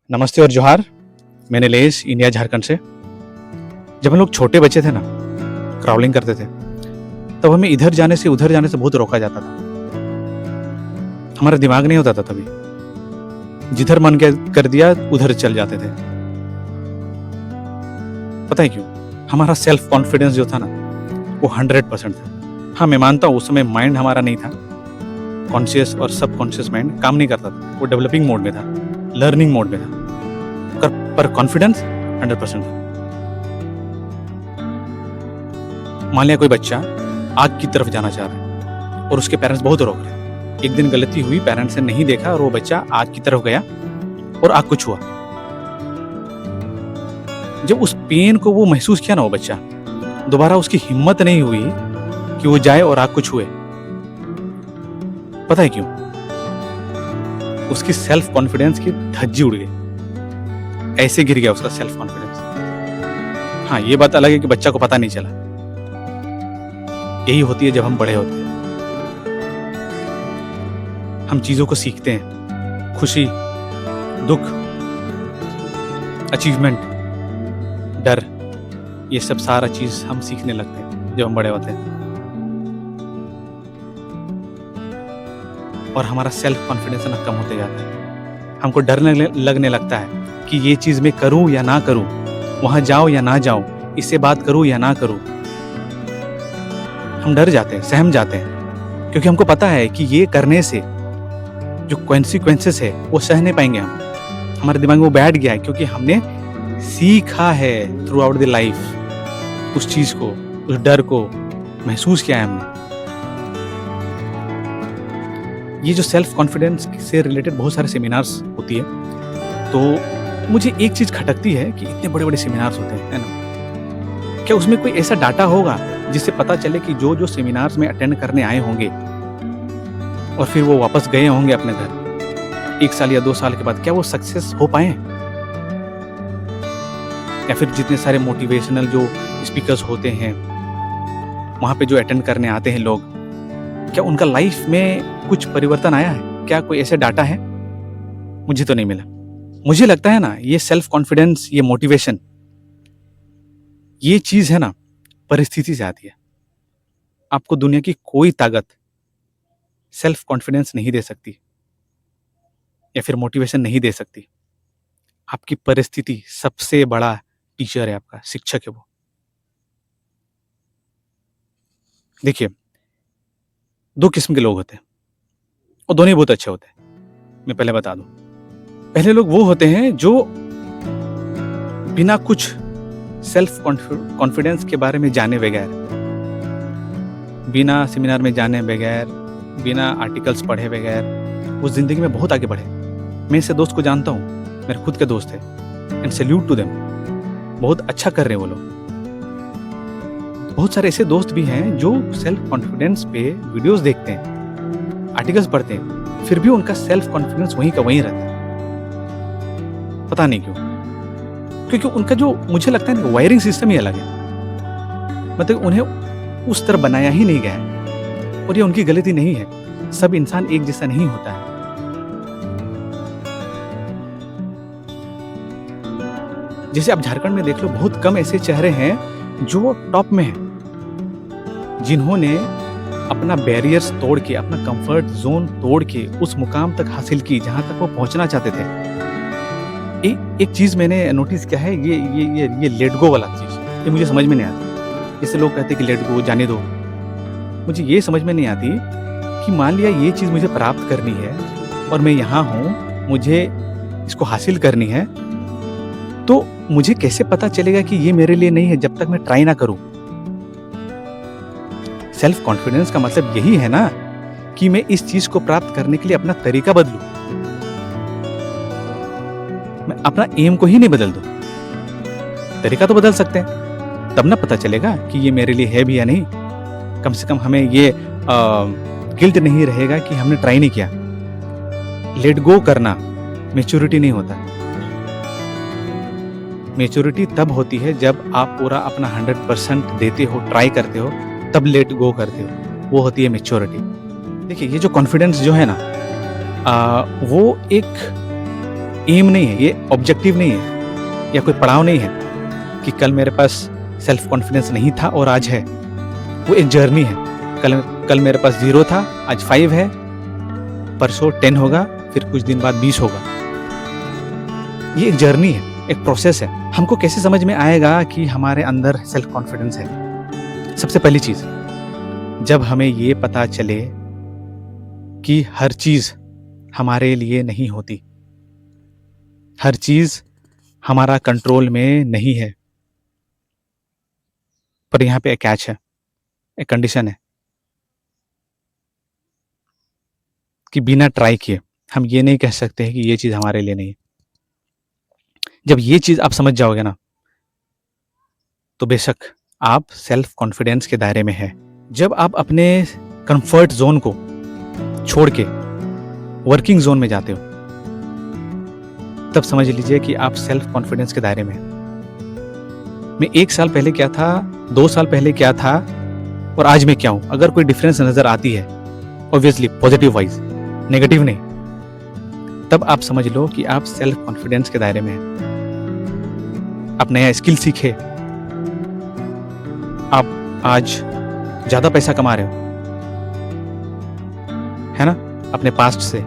नमस्ते और जोहार। मैं नीलेश, इंडिया झारखंड से। जब हम लोग छोटे बच्चे थे ना, क्राउलिंग करते थे, तब हमें इधर जाने से उधर जाने से बहुत रोका जाता था। हमारा दिमाग नहीं होता था तभी, जिधर मन कर दिया उधर चल जाते थे। पता है क्यों? हमारा सेल्फ कॉन्फिडेंस जो था ना, वो 100% था। हाँ, मैं मानता हूँ उस समय माइंड हमारा नहीं था, कॉन्शियस और सबकॉन्शियस माइंड काम नहीं करता था, वो डेवलपिंग मोड में था, लर्निंग मोड में था। पर कॉन्फिडेंस 100% था। मान लिया कोई बच्चा आग की तरफ जाना चाह रहा है और उसके पेरेंट्स बहुत रोक रहे हैं। एक दिन गलती हुई, पेरेंट्स ने नहीं देखा और वो बच्चा आग की तरफ गया और आग को छुआ। जब उस पेन को वो महसूस किया ना, वो बच्चा, दोबारा उसकी हिम्मत नहीं हुई कि वो जाए और आग को छुए। पता है क्यों? उसकी सेल्फ कॉन्फिडेंस की धज्जी उड़ गई, ऐसे गिर गया उसका सेल्फ कॉन्फिडेंस। हाँ, ये बात अलग है कि बच्चा को पता नहीं चला। यही होती है जब हम बड़े होते हैं, हम चीजों को सीखते हैं। खुशी, दुख, अचीवमेंट, डर, ये सब सारा चीज हम सीखने लगते हैं जब हम बड़े होते हैं। और हमारा सेल्फ कॉन्फिडेंस ना कम होते जाता है। हमको डर लगने लगता है कि ये चीज मैं करूं या ना करूं, वहां जाऊं या ना जाऊं, इससे बात करूं या ना करूं। हम डर जाते हैं, सहम जाते हैं, क्योंकि हमको पता है कि ये करने से जो कॉन्सिक्वेंसेस है वो सह नहीं पाएंगे हम। हमारे दिमाग में वो बैठ गया है, क्योंकि हमने सीखा है थ्रू आउट द लाइफ, उस चीज को, उस डर को महसूस किया है हमने। ये जो सेल्फ कॉन्फिडेंस से रिलेटेड बहुत सारे सेमिनार्स होती है, तो मुझे एक चीज खटकती है कि इतने बड़े बड़े सेमिनार्स होते हैं, है ना? क्या उसमें कोई ऐसा डाटा होगा जिससे पता चले कि जो जो सेमिनार्स में अटेंड करने आए होंगे और फिर वो वापस गए होंगे अपने घर 1 साल या 2 साल के बाद, क्या वो सक्सेस हो पाए? या फिर जितने सारे मोटिवेशनल जो स्पीकर्स होते हैं वहां पे जो अटेंड करने आते हैं लोग, क्या उनका लाइफ में कुछ परिवर्तन आया है? क्या कोई ऐसे डाटा है? मुझे तो नहीं मिला। मुझे लगता है ना, ये सेल्फ कॉन्फिडेंस, ये मोटिवेशन, ये चीज है ना, परिस्थिति से आती है। आपको दुनिया की कोई ताकत सेल्फ कॉन्फिडेंस नहीं दे सकती या फिर मोटिवेशन नहीं दे सकती। आपकी परिस्थिति सबसे बड़ा टीचर है, आपका शिक्षक है वो। देखिए, 2 किस्म के लोग होते हैं और दोनों ही बहुत अच्छे होते हैं। मैं पहले बता दूं, पहले लोग वो होते हैं जो बिना कुछ सेल्फ कॉन्फिडेंस के बारे में जाने बगैर, बिना सेमिनार में जाने बगैर, बिना आर्टिकल्स पढ़े बगैर वो जिंदगी में बहुत आगे बढ़े। मैं ऐसे दोस्त को जानता हूँ, मेरे खुद के दोस्त है, एंड सैल्यूट टू देम। बहुत अच्छा कर रहे हैं वो लोग। बहुत सारे ऐसे दोस्त भी हैं जो सेल्फ कॉन्फिडेंस पे वीडियोस देखते हैं, आर्टिकल्स पढ़ते हैं, फिर भी उनका सेल्फ कॉन्फिडेंस वहीं का वहीं रहता है। पता नहीं क्यों? क्योंकि उनका जो, मुझे लगता है ना, वायरिंग सिस्टम ही अलग है। मतलब उन्हें उस तरह बनाया ही नहीं गया है। और ये उनकी गलती नहीं है, सब इंसान एक जैसा नहीं होता है। जैसे आप झारखंड में देख लो, बहुत कम ऐसे चेहरे हैं जो टॉप में हैं, जिन्होंने अपना बैरियर्स तोड़ के, अपना कंफर्ट जोन तोड़ के उस मुकाम तक हासिल की जहां तक वो पहुंचना चाहते थे। एक चीज मैंने नोटिस किया है, ये लेट गो वाला चीज, ये मुझे समझ में नहीं आती। जैसे लोग कहते हैं कि लेट गो, जाने दो, मुझे ये समझ में नहीं आती कि मान लिया ये चीज मुझे प्राप्त करनी है और मैं यहाँ हूँ, मुझे इसको हासिल करनी है, तो मुझे कैसे पता चलेगा कि ये मेरे लिए नहीं है जब तक मैं ट्राई ना करूं? सेल्फ कॉन्फिडेंस का मतलब यही है ना कि मैं इस चीज को प्राप्त करने के लिए अपना तरीका बदलूं, मैं अपना एम को ही नहीं बदल दूं। तरीका तो बदल सकते हैं, तब ना पता चलेगा कि ये मेरे लिए है भी या नहीं। कम से कम हमें ये गिल्ट नहीं रहेगा कि हमने ट्राई नहीं किया। लेट गो करना मैच्योरिटी नहीं होता। मैच्योरिटी तब होती है जब आप पूरा अपना 100% देते हो, ट्राई करते हो, तब लेट गो करते हो, वो होती है मैच्योरिटी। देखिए, ये जो कॉन्फिडेंस जो है ना, वो एम नहीं है, ये ऑब्जेक्टिव नहीं है, या कोई पड़ाव नहीं है कि कल मेरे पास सेल्फ कॉन्फिडेंस नहीं था और आज है। वो एक जर्नी है। कल मेरे पास 0 था, आज 5 है, परसों 10 होगा, फिर कुछ दिन बाद 20 होगा। ये एक जर्नी है, एक प्रोसेस है। हमको कैसे समझ में आएगा कि हमारे अंदर सेल्फ कॉन्फिडेंस है? सबसे पहली चीज, जब हमें ये पता चले कि हर चीज हमारे लिए नहीं होती, हर चीज हमारा कंट्रोल में नहीं है। पर यहाँ पे एक कैच है, एक कंडीशन है कि बिना ट्राई किए हम ये नहीं कह सकते हैं कि ये चीज हमारे लिए नहीं है। जब ये चीज आप समझ जाओगे ना, तो बेशक आप सेल्फ कॉन्फिडेंस के दायरे में है। जब आप अपने कंफर्ट जोन को छोड़ के वर्किंग जोन में जाते हो, तब समझ लीजिए कि आप सेल्फ कॉन्फिडेंस के दायरे में हैं। मैं 1 साल पहले क्या था, 2 साल पहले क्या था और आज मैं क्या हूं, अगर कोई डिफरेंस नजर आती है, ऑब्वियसली पॉजिटिव वाइज, नेगेटिव नहीं, तब आप समझ लो कि आप सेल्फ कॉन्फिडेंस के दायरे में हैं। आप नया स्किल सीखे, आप आज ज्यादा पैसा कमा रहे हो, है ना, अपने पास्ट से।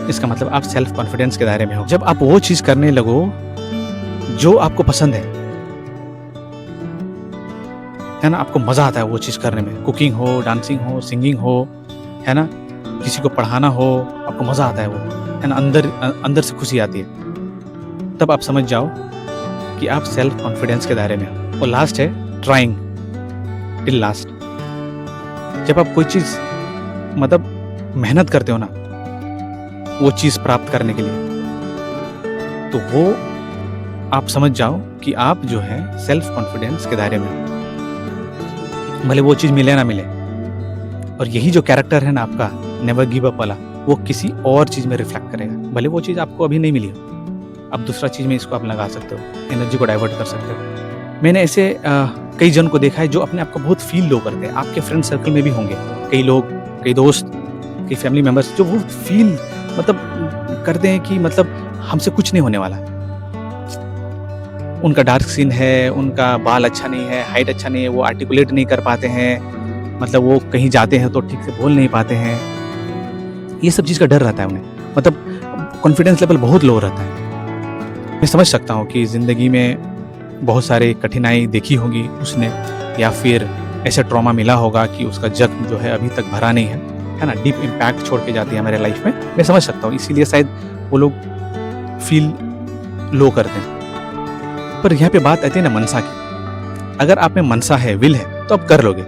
इसका मतलब आप सेल्फ कॉन्फिडेंस के दायरे में हो। जब आप वो चीज करने लगो जो आपको पसंद है ना, आपको मजा आता है वो चीज करने में, कुकिंग हो, डांसिंग हो, सिंगिंग हो, है ना, किसी को पढ़ाना हो, आपको मजा आता है वो, है ना, अंदर से खुशी आती है। तब आप समझ जाओ कि आप सेल्फ कॉन्फिडेंस के दायरे में हो। और लास्ट है ट्राइंग टिल लास्ट। जब आप कोई चीज मतलब मेहनत करते हो ना वो चीज प्राप्त करने के लिए, तो वो आप समझ जाओ कि आप जो है सेल्फ कॉन्फिडेंस के दायरे में हो। भले वो चीज मिले ना मिले, और यही जो कैरेक्टर है ना आपका नेवर गिव अप वाला, वो किसी और चीज में रिफ्लेक्ट करेगा। भले वो चीज आपको अभी नहीं मिली हो, अब दूसरा चीज में इसको आप लगा सकते हो, एनर्जी को डाइवर्ट कर सकते हो। मैंने ऐसे कई जन को देखा है जो अपने आप को बहुत फील लो करते हैं। आपके फ्रेंड सर्कल में भी होंगे कई लोग, कई दोस्त, कई फैमिली मेंबर्स जो वो फील मतलब करते हैं कि मतलब हमसे कुछ नहीं होने वाला। उनका डार्क स्किन है, उनका बाल अच्छा नहीं है, हाइट अच्छा नहीं है, वो आर्टिकुलेट नहीं कर पाते हैं, मतलब वो कहीं जाते हैं तो ठीक से बोल नहीं पाते हैं। ये सब चीज़ का डर रहता है उन्हें, मतलब कॉन्फिडेंस लेवल बहुत लो रहता है। मैं समझ सकता हूँ कि ज़िंदगी में बहुत सारे कठिनाई देखी होगी उसने, या फिर ऐसा ट्रॉमा मिला होगा कि उसका जख्म जो है अभी तक भरा नहीं है ना, डीप इम्पैक्ट छोड़ के जाती है हमारे लाइफ में। मैं समझ सकता हूँ, इसीलिए शायद वो लोग फील लो करते हैं। पर यहाँ पे बात आती है ना मनसा की। अगर आप में मनसा है, विल है, तो आप कर लोगे,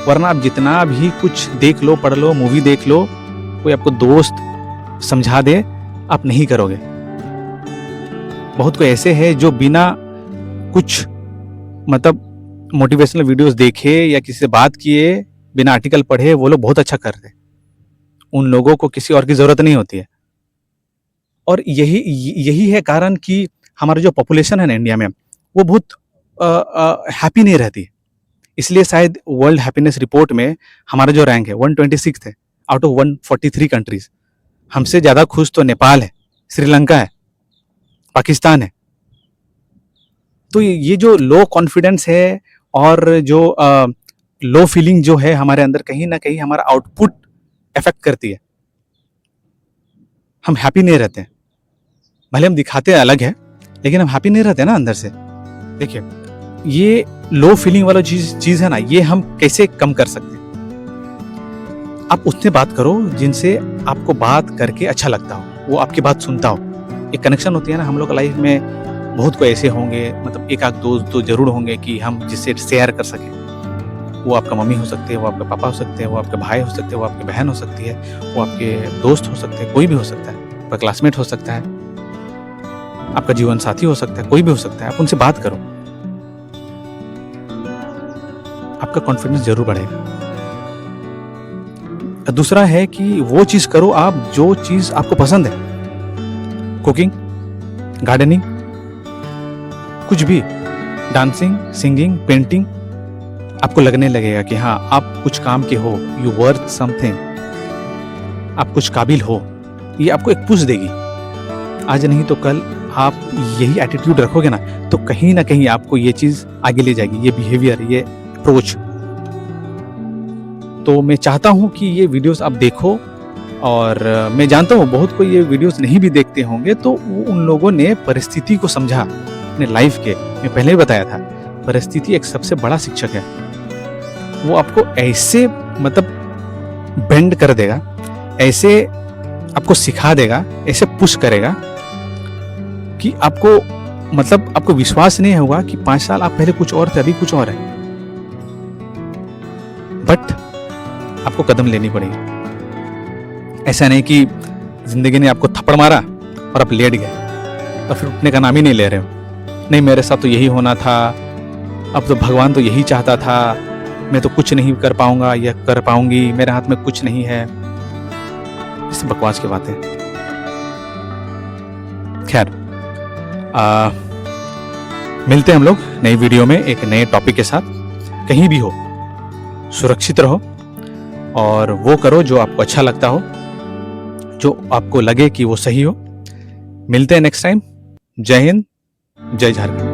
वरना आप जितना भी कुछ देख लो, पढ़ लो, मूवी देख लो, कोई आपको दोस्त समझा दे, आप नहीं करोगे। बहुत कोई ऐसे हैं जो बिना कुछ मतलब मोटिवेशनल वीडियोस देखे या किसी से बात किए, बिना आर्टिकल पढ़े, वो लोग बहुत अच्छा करते हैं। उन लोगों को किसी और की जरूरत नहीं होती है। और यही है कारण कि हमारा जो पॉपुलेशन है ना इंडिया में, वो बहुत हैप्पी नहीं रहती। इसलिए शायद वर्ल्ड हैप्पीनेस रिपोर्ट में हमारा जो रैंक है 126 है आउट ऑफ 143 कंट्रीज। हमसे ज़्यादा खुश तो नेपाल है, श्रीलंका है, पाकिस्तान है। तो ये जो लो कॉन्फिडेंस है और जो लो फीलिंग जो है हमारे अंदर, कहीं ना कहीं हमारा आउटपुट इफेक्ट करती है। हम हैप्पी नहीं रहते, भले हम दिखाते अलग है, लेकिन हम हैप्पी नहीं रहते ना अंदर से। देखिए, ये लो फीलिंग वाला चीज है ना, ये हम कैसे कम कर सकते हैं? आप उससे बात करो जिनसे आपको बात करके अच्छा लगता हो, वो आपकी बात सुनता हो। एक कनेक्शन होती है ना, हम लोग लाइफ में बहुत कोई ऐसे होंगे, मतलब एक आध दोस्त तो जरूर होंगे कि हम जिससे शेयर कर सकें। वो आपका मम्मी हो सकती है, वो आपका पापा हो सकते हैं, वो आपके भाई हो सकते हैं, वो आपकी बहन हो सकती है, वो आपके दोस्त हो सकते हैं, कोई भी हो सकता है, आपका क्लासमेट हो सकता है, आपका जीवन साथी हो सकता है, कोई भी हो सकता है। आप उनसे बात करो, आपका कॉन्फिडेंस जरूर बढ़ेगा। दूसरा है कि वो चीज करो आप जो चीज आपको पसंद है, कुकिंग, गार्डनिंग, कुछ भी, डांसिंग, सिंगिंग, पेंटिंग। आपको लगने लगेगा कि हाँ आप कुछ काम के हो, यू वर्थ समथिंग, आप कुछ काबिल हो। ये आपको एक पुश देगी, आज नहीं तो कल आप यही एटीट्यूड रखोगे ना, तो कहीं न कहीं आपको ये चीज़ आगे ले जाएगी, ये बिहेवियर, ये अप्रोच। तो मैं चाहता हूँ कि ये वीडियोज़ आप देखो, और मैं जानता हूँ बहुत कोई ये वीडियोज़ नहीं भी देखते होंगे, तो वो उन लोगों ने परिस्थिति को समझा अपने लाइफ़ के। मैं पहले ही बताया था, परिस्थिति एक सबसे बड़ा शिक्षक है। वो आपको ऐसे मतलब बेंड कर देगा, ऐसे आपको सिखा देगा, ऐसे पुश करेगा कि आपको मतलब आपको विश्वास नहीं होगा कि 5 साल आप पहले कुछ और थे, अभी कुछ और है। बट आपको कदम लेनी पड़ेगी। ऐसा नहीं कि ज़िंदगी ने आपको थप्पड़ मारा और आप लेट गए और फिर उठने का नाम ही नहीं ले रहे हो। नहीं, मेरे साथ तो यही होना था, अब तो भगवान तो यही चाहता था, मैं तो कुछ नहीं कर पाऊँगा या कर पाऊँगी, मेरे हाथ में कुछ नहीं है। इस बकवास की बातें। खैर, मिलते हैं हम लोग नई वीडियो में एक नए टॉपिक के साथ। कहीं भी हो, सुरक्षित रहो और वो करो जो आपको अच्छा लगता हो, जो आपको लगे कि वो सही हो। मिलते हैं नेक्स्ट टाइम। जय हिंद, जय झारखंड।